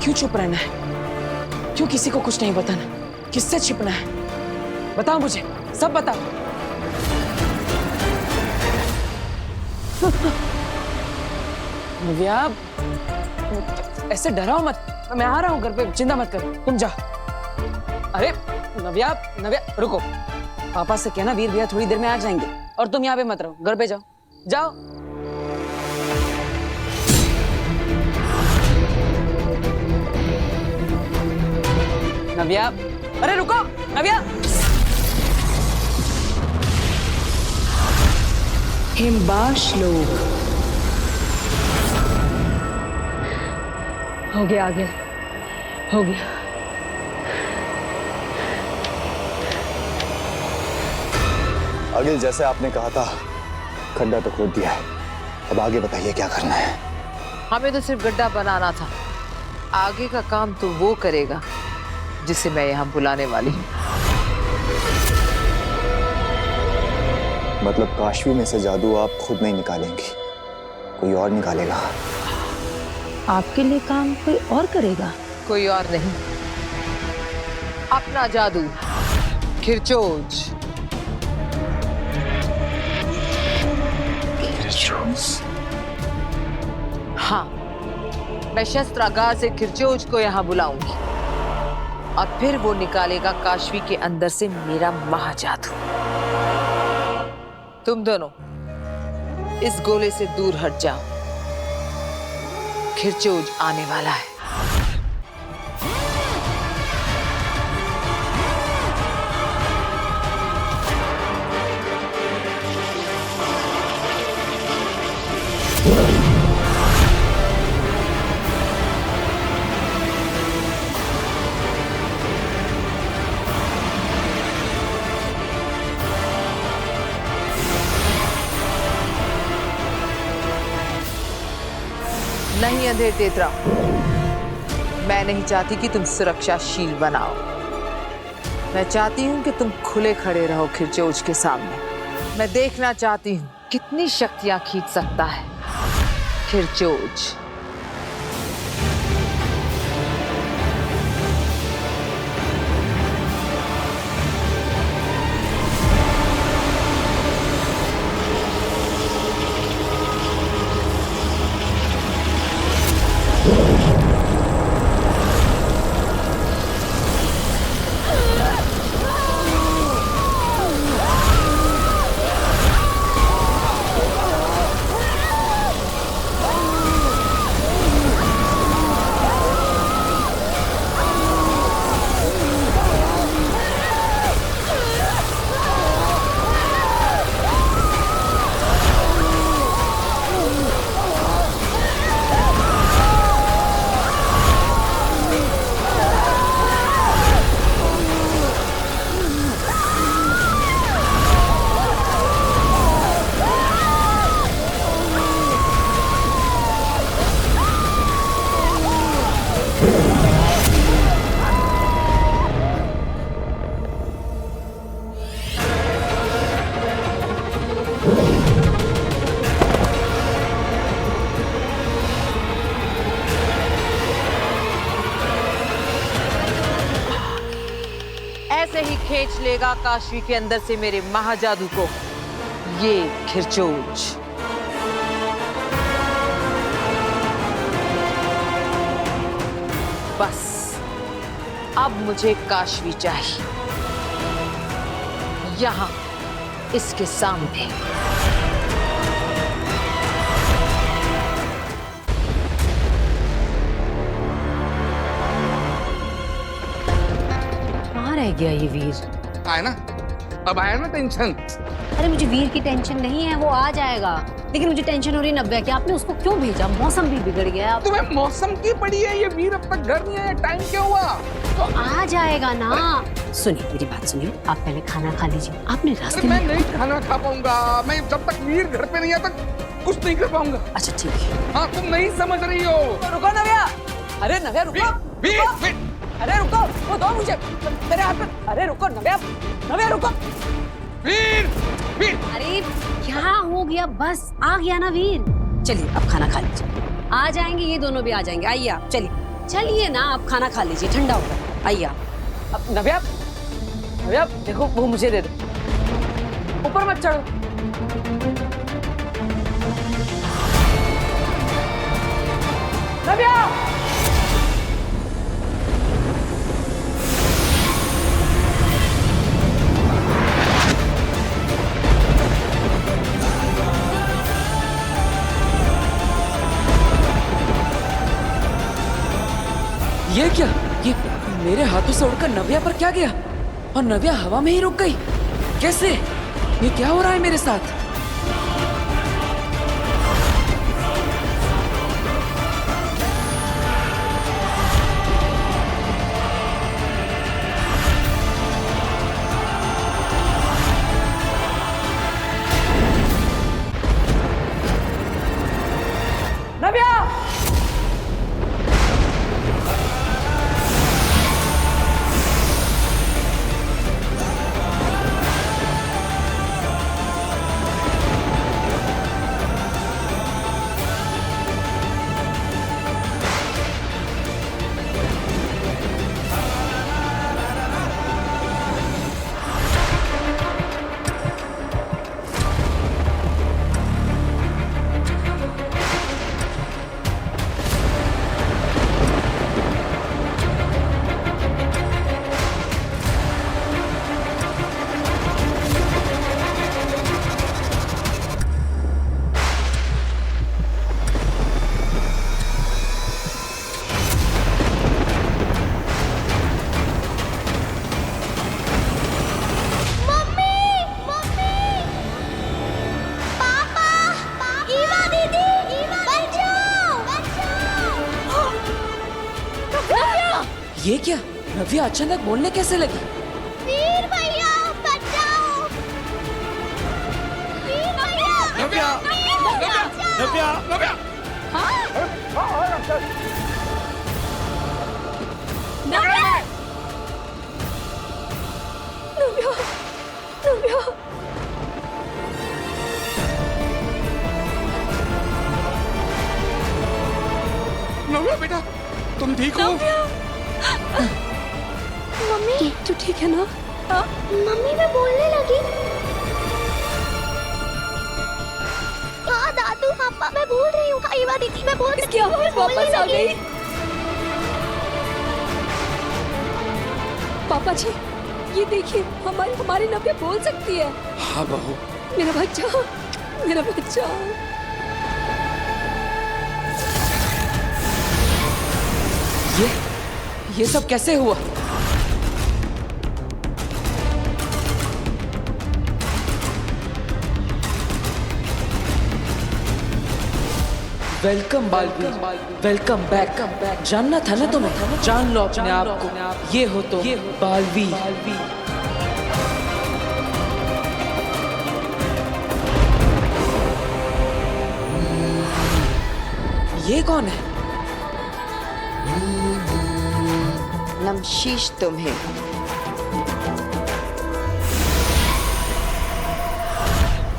क्यों चुप रहना है? क्यों किसी को कुछ नहीं बताना? किससे छिपना है? बताओ मुझे, सब बताओ। नव्या, ऐसे डराओ मत। मैं आ रहा हूँ घर पे, चिंता मत करो, तुम जाओ। अरे नव्या, नव्या रुको। पापा से कहना वीर भैया थोड़ी देर में आ जाएंगे, और तुम यहाँ पे मत रहो, घर पे जाओ। जाओ। नव्या, अरे रुको नव्या। हिमबाश लोग हो गया, आगे हो गया। अगिल, जैसे आपने कहा था, खड्डा तो खोद दिया है, अब आगे बताइए क्या करना है। हमें तो सिर्फ गड्ढा बनाना था, आगे का काम तो वो करेगा जिसे मैं यहाँ बुलाने वाली हूँ। मतलब काशवी में से जादू आप खुद नहीं निकालेंगी, कोई और निकालेगा? आपके लिए काम कोई और करेगा? कोई और नहीं, अपना जादू खिरचोज। हाँ, मैं शस्त्रागार से खिरचोज को यहाँ बुलाऊंगी और फिर वो निकालेगा काशवी के अंदर से मेरा महाजादू। तुम दोनों इस गोले से दूर हट जाओ, खिरचोज आने वाला है। नहीं अंधेर तेतरा, मैं नहीं चाहती कि तुम सुरक्षाशील बनाओ। मैं चाहती हूं कि तुम खुले खड़े रहो खिरचोज के सामने। मैं देखना चाहती हूं कितनी शक्तियां खींच सकता है खिरचोज। ऐसे ही खींच लेगा काशवी के अंदर से मेरे महाजादू को ये खिरचोज। बस अब मुझे काशवी चाहिए, यहां इसके सामने। कहाँ रह गया ये वीर? आया ना, अब आया ना टेंशन। अरे मुझे वीर की टेंशन नहीं है, वो आ जाएगा। लेकिन मुझे टेंशन हो रही है नव्या कि आपने उसको क्यों भेजा? मौसम भी बिगड़ गया। तुम्हें मौसम की पड़ी है, ये वीर अब तक घर नहीं आया, टाइम क्या हुआ? तो आ जाएगा ना। सुनिए मेरी बात सुनिए, आप पहले खाना खा लीजिए। आपने रास्ते मैं में नहीं खाना खा पाऊंगा, मैं जब तक वीर घर पे नहीं आता कुछ नहीं कर पाऊंगा। अच्छा ठीक है। हाँ, तुम नहीं समझ रही हो। रुको नव्या। अरे नव्या रुको। वीर, रुको। वीर। अरे रुको, वो दो मुझे मेरे हाथ में। अरे रुको नव्या, नव्या रुको। वीर, वीर। अरे क्या हो गया? बस आ गया ना वीर। चलिए अब खाना खा लीजिए, आ जाएंगे ये दोनों भी आ जाएंगे। आइए आप, चलिए चलिए ना, आप खाना खा लीजिए, ठंडा होगा। आइए आप। अब नव्या, नव्या देखो वो मुझे दे दो, ऊपर मत चढ़ो। नव्या, ये क्या? ये मेरे हाथों से उड़कर नव्या पर क्या गया और नव्या हवा में ही रुक गई? कैसे? ये क्या हो रहा है मेरे साथ? नव्या! ये क्या? नव्या अचानक बोलने कैसे लगी? वीर भैया बचाओ! वीर भैया! नव्या! नव्या! नव्या! नव्या बेटा, तुम ठीक हो? मम्मी तू ठीक है ना? मम्मी मैं बोलने लगी। हाँ दादू पापा मैं बोल रही हूँ। हाँ ईवा दीदी मैं बोल रही हूँ। इसकी आवाज वापस आ गई। पापा जी, ये देखिए, हमारी नव्या बोल सकती है। हाँ बहू। मेरा बच्चा, मेरा बच्चा। ये सब कैसे हुआ? Welcome Baalveer, welcome back. जानना था ना तुम्हें, जान लो अपने आप को। ये हो तो बालवीर। ये कौन है? नमशीश तुम्हें।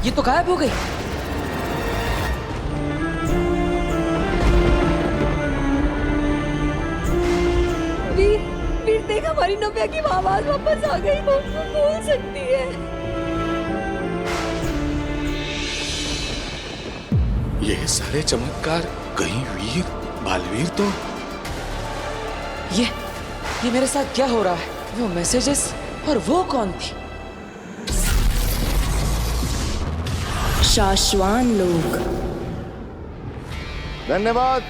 ये तो गायब हो गई। वीर देख, हमारी नव्या की आवाज वापस आ गई। वो बोल सकती है। ये सारे चमत्कार कहीं वीर, बालवीर तो? ये मेरे साथ क्या हो रहा है? वो मैसेजेस और वो कौन थी? शाश्वान लोग। धन्यवाद।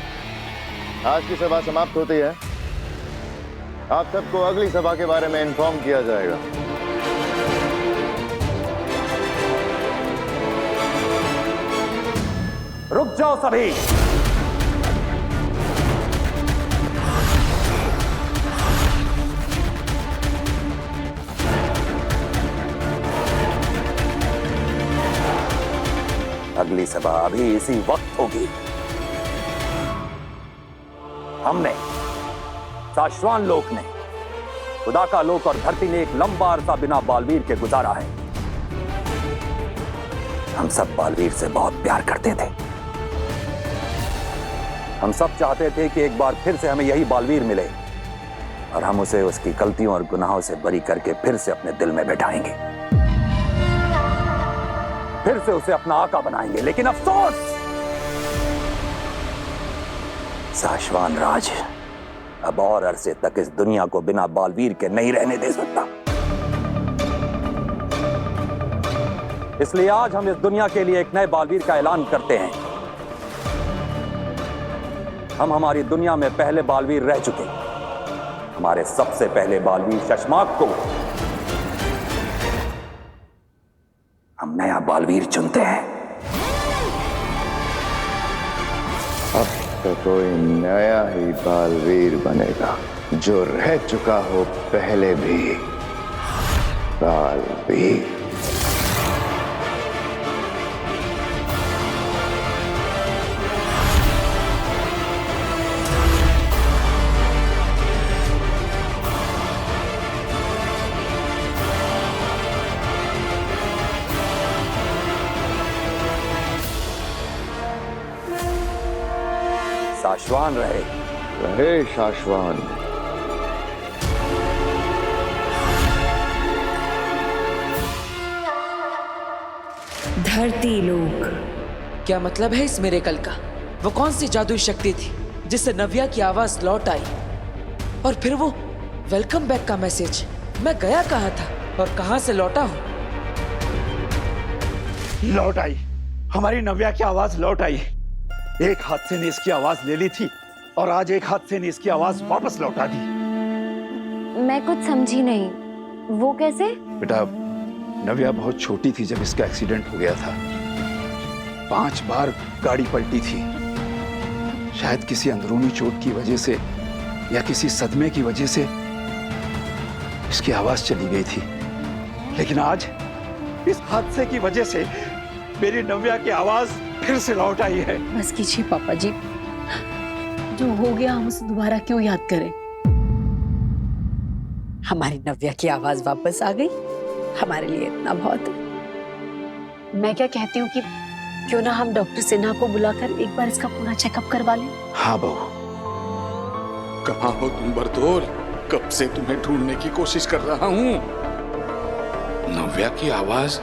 आज की सभा समाप्त होती है। आप सबको अगली सभा के बारे में इन्फॉर्म किया जाएगा। रुक जाओ सभी। अगली सभा अभी इसी वक्त होगी। हमने, शाश्वान लोक ने, खुदा का लोक और धरती ने एक लंबा अरसा बिना बालवीर के गुजारा है। हम सब बालवीर से बहुत प्यार करते थे, हम सब चाहते थे कि एक बार फिर से हमें यही बालवीर मिले और हम उसे उसकी गलतियों और गुनाहों से बरी करके फिर से अपने दिल में बैठाएंगे, फिर से उसे अपना आका बनाएंगे। लेकिन अफसोस, शाश्वान राज अब और अरसे तक इस दुनिया को बिना बालवीर के नहीं रहने दे सकता। इसलिए आज हम इस दुनिया के लिए एक नए बालवीर का ऐलान करते हैं। हम हमारी दुनिया में पहले बालवीर रह चुके, हमारे सबसे पहले बालवीर शशमाक को हम नया बालवीर चुनते हैं। अब तो कोई नया ही बालवीर बनेगा जो रह चुका हो पहले भी बालवीर। शाश्वान रहे, रहे शाश्वान। धरती लोक। क्या मतलब है इस मिरेकल का? वो कौन सी जादुई शक्ति थी जिससे नव्या की आवाज लौट आई? और फिर वो वेलकम बैक का मैसेज, मैं गया कहाँ था और कहाँ से लौटा हूँ? लौट आई, हमारी नव्या की आवाज लौट आई। एक हादसे ने इसकी आवाज ले ली थी और आज एक हादसे ने इसकी आवाज वापस लौटा दी। मैं कुछ समझी नहीं, वो कैसे? बेटा, नव्या बहुत छोटी थी जब इसका एक्सीडेंट हो गया था। 5 बार गाड़ी पलटी थी। शायद किसी अंदरूनी चोट की वजह से या किसी सदमे की वजह से इसकी आवाज चली गई थी। लेकिन आज इस हादसे की वजह से मेरी नव्या की आवाज फिर से लौट आई है। बस कीजिए पापा जी, जो हो गया हम उसे दोबारा क्यों याद करें? हमारी नव्या की आवाज वापस आ गई, हमारे लिए इतना बहुत है। मैं क्या कहती हूँ कि क्यों ना हम डॉक्टर सिन्हा को बुलाकर एक बार इसका पूरा चेकअप करवा लें। हाँ बहू। कहाँ हो तुम बरतौल? कब से तुम्हें ढूंढने की कोशिश कर रहा हूँ। नव्या की आवाज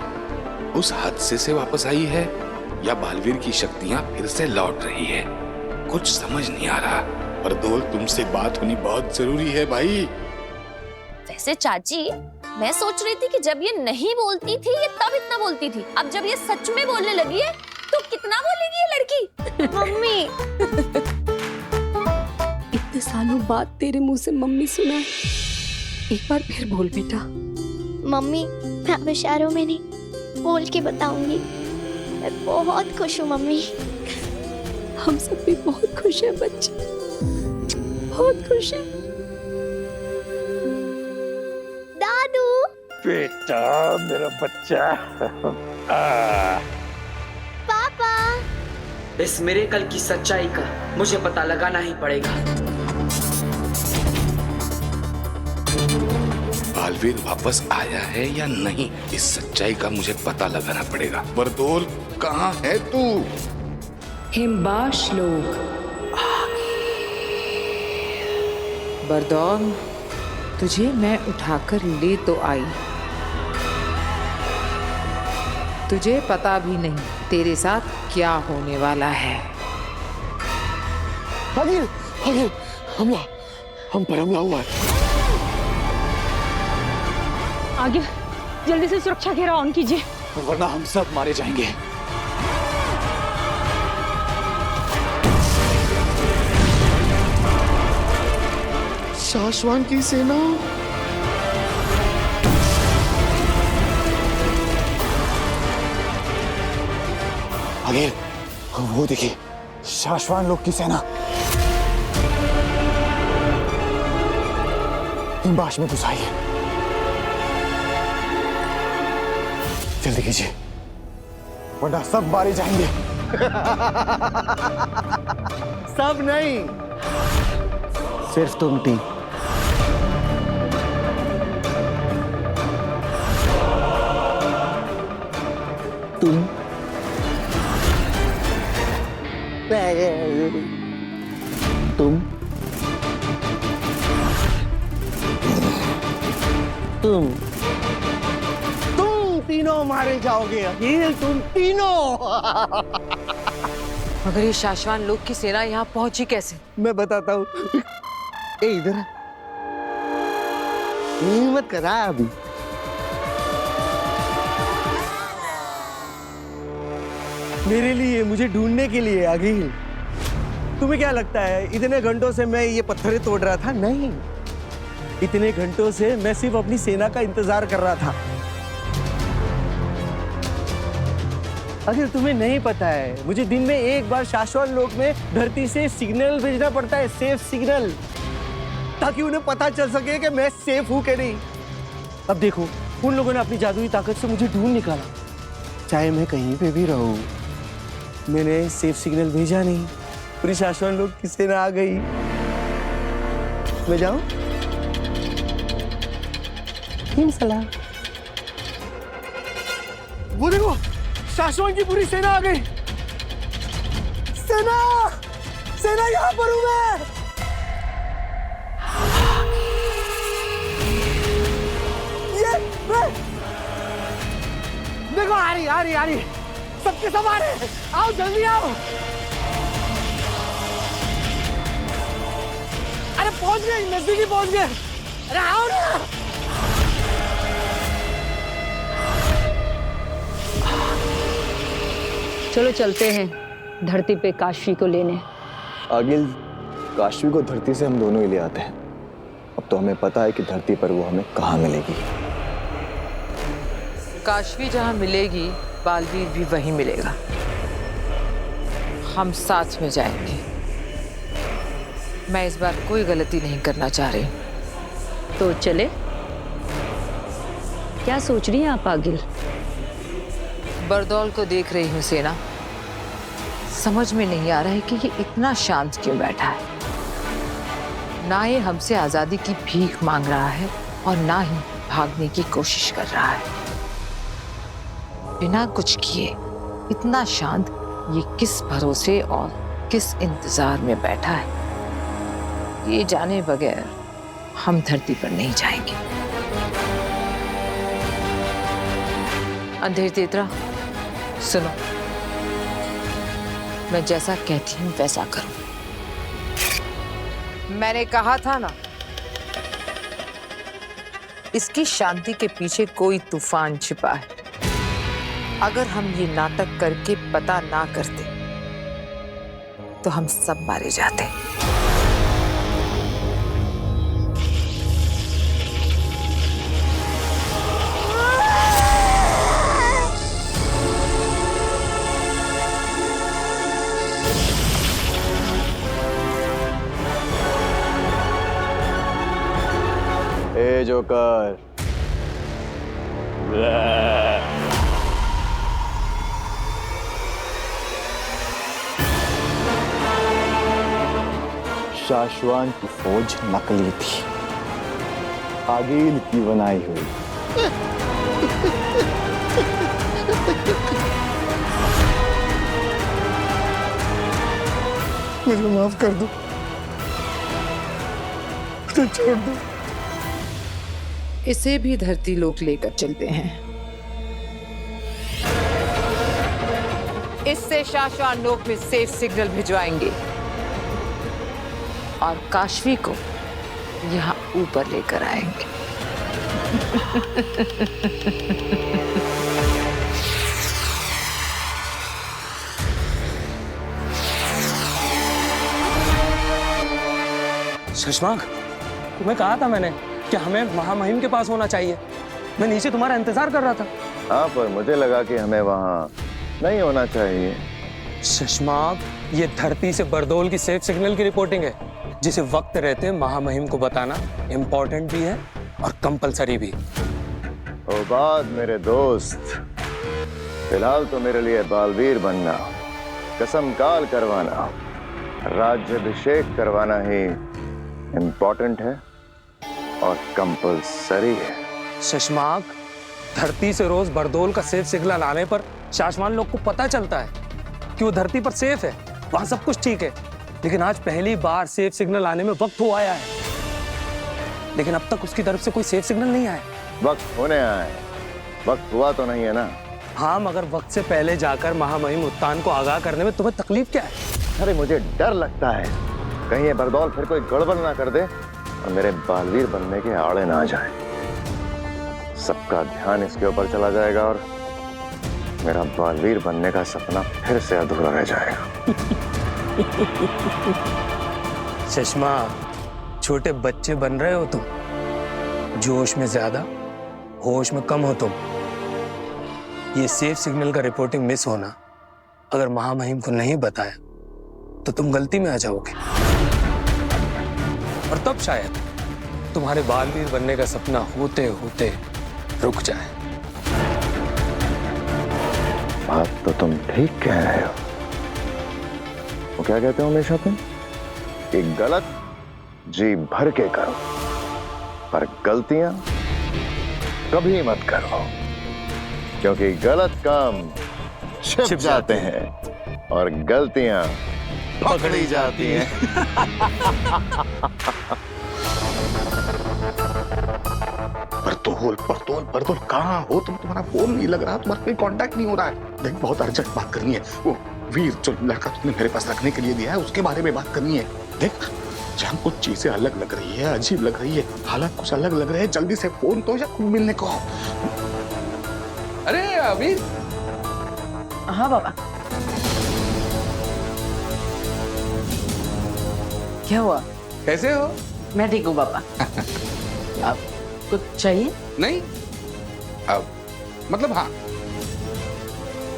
उस हादसे से वापस आई है या बालवीर की शक्तियां फिर से लौट रही है? कुछ समझ नहीं आ रहा। बरतौल, तुमसे बात होनी बहुत जरूरी है भाई। वैसे चाची, मैं सोच रही थी कि जब ये नहीं बोलती थी ये तब इतना बोलती थी, अब जब ये सच में बोलने लगी है तो कितना बोलेगी ये लड़की। मम्मी, इतने सालों बाद तेरे मुंह से मम्मी सुना है, एक बार फिर बोल बेटा। मम्मी, मैं अब इशारों में नहीं, बोल के बताऊंगी। मैं बहुत खुश हूँ मम्मी। हम सब भी बहुत खुश हैं बच्चे, बहुत खुश हैं। दादू, बेटा, मेरा बच्चा। पापा, इस मिरेकल की सच्चाई का मुझे पता लगाना ही पड़ेगा। बालवीर वापस आया है या नहीं, इस सच्चाई का मुझे पता लगाना पड़ेगा। बरतौल, कहाँ है तू? हिमबाश लोग। बरदौल, तुझे मैं उठाकर ले तो आई, तुझे पता भी नहीं तेरे साथ क्या होने वाला है। हमला, हम पर हमला हुआ है। आगे जल्दी से सुरक्षा घेरा ऑन कीजिए, वरना हम सब मारे जाएंगे। शाश्वान की सेना। आगे वो देखिए, शाश्वान लोग की सेना हिमबाश में घुस आई है। जल्दी कीजिए, वरना सब मारे जाएंगे। सब नहीं, सिर्फ तुम तीन। तुम तुम तीनों मारे जाओगे अखिल, तुम तीनों। मगर ये शाश्वान लोक की सेना यहाँ पहुंची कैसे? मैं बताता हूँ। ए इधर हिम्मत करा अभी। मेरे लिए, मुझे ढूंढने के लिए अखिल। तुम्हें क्या लगता है इतने घंटों से मैं ये पत्थरें तोड़ रहा था? नहीं, इतने घंटों से मैं सिर्फ अपनी सेना का इंतजार कर रहा था। अगर तुम्हें नहीं पता है, मुझे दिन में एक बार शाश्वत लोक में धरती से सिग्नल भेजना पड़ता है, सेफ सिग्नल, ताकि उन्हें पता चल सके कि मैं सेफ हूं कि नहीं। अब देखो, उन लोगों ने अपनी जादुई ताकत से मुझे ढूंढ निकाला। चाहे मैं कहीं पे भी रहूं, मैंने सेफ सिग्नल भेजा नहीं, पूरी शाश्वत लोक की सेना आ गई। मैं जाऊं? सलाम। वो देखो, शाश्वत की पूरी सेना आ गई। सेना, सेना यहाँ पर हूं मैं। ये देखो, आ रही, सबके सब आ रहे। आओ जल्दी आओ। अरे पहुंच गए, नजदीकी पहुंच गए। अरे आओ ना। चलो चलते हैं धरती पे काशी को लेने। आगिल, काशी को धरती से हम दोनों ही ले आते हैं। अब तो हमें पता है कि धरती पर वो हमें कहाँ मिलेगी। काशवी जहाँ मिलेगी, बालवीर भी वहीं मिलेगा। हम साथ में जाएंगे। मैं इस बार कोई गलती नहीं करना चाह रही। तो चले? क्या सोच रही हैं आप आगिल? बरदौल को देख रही हूँ सेना। समझ में नहीं आ रहा है कि ये इतना शांत क्यों बैठा है। ना ये हमसे आजादी की भीख मांग रहा है और ना ही भागने की कोशिश कर रहा है। बिना कुछ किए इतना शांत ये किस भरोसे और किस इंतजार में बैठा है, ये जाने बगैर हम धरती पर नहीं जाएंगे। अंधेर तेतरा, सुनो, मैं जैसा कहती हूँ वैसा करो। मैंने कहा था ना, इसकी शांति के पीछे कोई तूफान छिपा है। अगर हम ये नाटक करके पता ना करते तो हम सब मारे जाते। ए जोकर, शाश्वान की फौज नकली थी, आगिल की बनाई हुई। मुझे माफ कर दो, मुझे छोड़ दो। इसे भी धरती लोक लेकर चलते हैं। इससे शाश्वत लोक में सेफ सिग्नल भिजवाएंगे और काशवी को यहाँ ऊपर लेकर आएंगे। शशांक, तुम्हें कहा था मैंने कि हमें महामहिम के पास होना चाहिए। मैं नीचे तुम्हारा इंतजार कर रहा था। हाँ, पर मुझे लगा कि हमें वहाँ नहीं होना चाहिए। शशांक, ये धरती से बरदौल की सेफ सिग्नल की रिपोर्टिंग है, जिसे वक्त रहते महामहिम को बताना इम्पोर्टेंट भी है और कंपलसरी भी। ओ बात मेरे दोस्त, फिलहाल तो मेरे लिए बालवीर बनना, कसम काल करवाना, राज्याभिषेक करवाना ही इम्पोर्टेंट है और कंपलसरी है। शशांक, धरती से रोज बरदौल का सेफ सिग्नल आने पर शाश्वत लोग को पता चलता है कि वो धरती पर सेफ है, वहां सब कुछ ठीक है। लेकिन आज पहली बार सेफ सिग्नल आने में वक्त हो आया है, लेकिन अब तक उसकी तरफ से कोई सेफ सिग्नल नहीं आया। वक्त होने आए, वक्त हुआ तो नहीं है ना? हाँ, मगर वक्त से पहले जाकर महामहिम उत्तान को आगाह करने में तुम्हें तकलीफ क्या है? अरे मुझे डर लगता है कहीं ये बरदौल फिर कोई गड़बड़ ना कर दे और मेरे बालवीर बनने के आड़े ना आ जाए। सबका ध्यान इसके ऊपर चला जाएगा और मेरा बालवीर बनने का सपना फिर से अधूरा रह जाएगा। चश्मा, छोटे बच्चे बन रहे हो तुम। जोश में ज्यादा, होश में कम हो तुम। ये सेफ सिग्नल का रिपोर्टिंग मिस होना अगर महामहिम को नहीं बताया तो तुम गलती में आ जाओगे और तब शायद तुम्हारे बालवीर बनने का सपना होते होते रुक जाए। बात तो तुम ठीक कह रहे हो। वो क्या कहते हो हमेशा तुम कि गलत जी भर के करो पर गलतियां कभी मत करो, क्योंकि गलत काम छिप जाते हैं और गलतियां पकड़ी जाती हैं। बरदौल कहाँ हो तुम? तुम्हारा फोन नहीं लग रहा, तुम्हारा कोई कांटेक्ट नहीं हो रहा है। देख, बहुत अर्जेंट बात करनी है। वो वीर जो लड़का तुमने मेरे पास रखने के लिए दिया है उसके बारे में बात करनी है। देख, जहाँ कुछ चीजें अलग लग रही है, अजीब लग रही है, हालात कुछ अलग लग रहे हैं, जल्दी से फोन तो या खुद मिलने को। अरे वीर। हाँ बाबा। क्या हुआ? कैसे हो? मैं ठीक हूँ बाबा। आप कुछ चाहिए? नहीं, अब मतलब हाँ,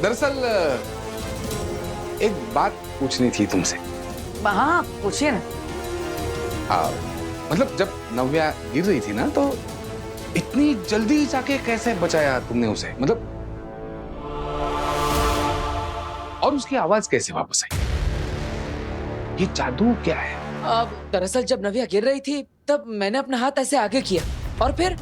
दरअसल एक बात पूछनी थी तुमसे। हाँ पूछिए ना। मतलब जब नव्या गिर रही थी ना तो इतनी जल्दी जाके कैसे बचाया तुमने उसे? मतलब और उसकी आवाज कैसे वापस आई? ये जादू क्या है? अब दरअसल जब नव्या गिर रही थी तब मैंने अपना हाथ ऐसे आगे किया और फिर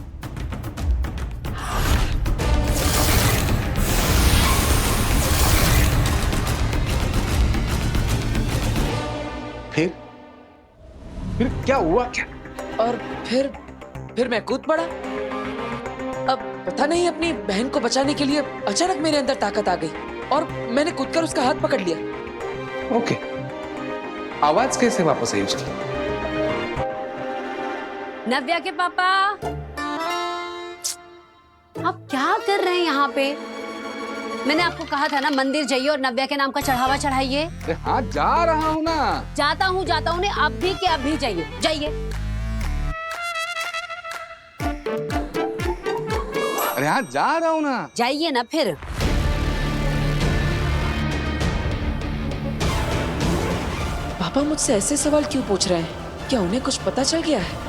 क्या हुआ क्या? और फिर मैं कूद पड़ा। अब पता नहीं अपनी बहन को बचाने के लिए अचानक मेरे अंदर ताकत आ गई और मैंने कूदकर उसका हाथ पकड़ लिया। ओके, आवाज कैसे वापस आई उसकी? नव्या के पापा, आप क्या कर रहे हैं यहाँ पे? मैंने आपको कहा था ना मंदिर जाइए और नव्या के नाम का चढ़ावा चढ़ाइए। हाँ जा रहा हूँ ना। जाता हूँ ने अभी के अभी जाइए, जाइए। अरे हाँ जा रहा हूँ ना। जाइए ना फिर। पापा मुझसे ऐसे सवाल क्यों पूछ रहे हैं? क्या उन्हें कुछ पता चल गया है?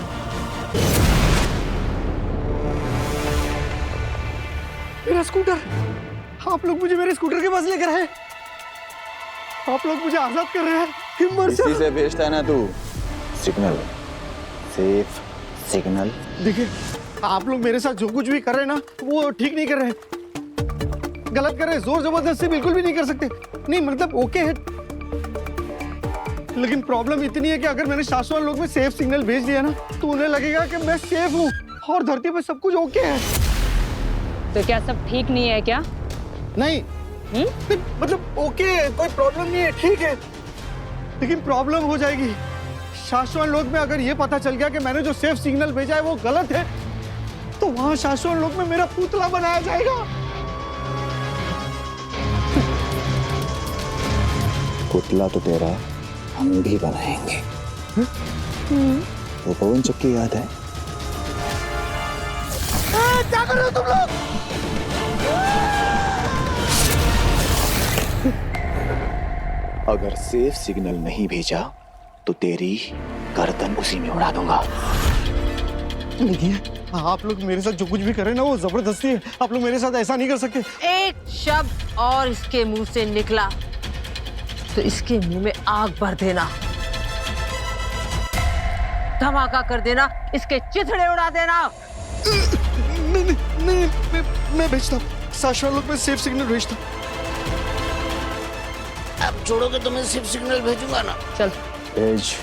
मेरा स्कूटर! आप लोग मुझे मेरे स्कूटर के पास लेकर आए। आप लोग मुझे आजाद कर रहे हैं। हिम्मत से भेजता है ना तू सिग्नल, सेफ सिग्नल। देखिए, आप लोग मेरे साथ जो कुछ भी कर रहे हैं ना वो ठीक नहीं कर रहे हैं, गलत कर रहे हैं। जोर जबरदस्ती बिल्कुल भी नहीं कर सकते। नहीं मतलब ओके है, लेकिन प्रॉब्लम इतनी है कि अगर मैंने शाश्वत लोक में सेफ सिग्नल भेज दिया ना तो उन्हें लगेगा कि मैं सेफ हूँ और धरती पे सब कुछ ओके है। तो क्या सब ठीक नहीं है क्या? नहीं, मतलब ओके है, कोई प्रॉब्लम नहीं है, ठीक है, लेकिन प्रॉब्लम हो जाएगी। शाश्वत लोक में अगर ये पता चल गया कि मैंने जो सेफ सिग्नल भेजा है वो गलत है तो वहां शाश्वत लोक में मेरा पुतला बनाया जाएगा। पुतला तो तेरा हम भी बनाएंगे। वो पवन चक्की याद है? क्या कर रहे हो तुम लोग? अगर सेफ सिग्नल नहीं भेजा तो तेरी गर्दन उसी में उड़ा दूंगा। देखिए, आप लोग मेरे साथ जो कुछ भी कर रहे हैं ना वो जबरदस्ती है। आप लोग मेरे साथ ऐसा नहीं कर सकते। एक शब्द और इसके मुंह से निकला तो इसके मुंह में आग भर देना, धमाका कर देना, इसके चिथड़े उड़ा देना। नहीं, मैं भेजता हूँ। शाश्वत लोक में सेफ सिग्नल भेजता हूँ। अब छोड़ोगे तो मैं सेफ सिग्नल भेजूंगा ना। चल भेज।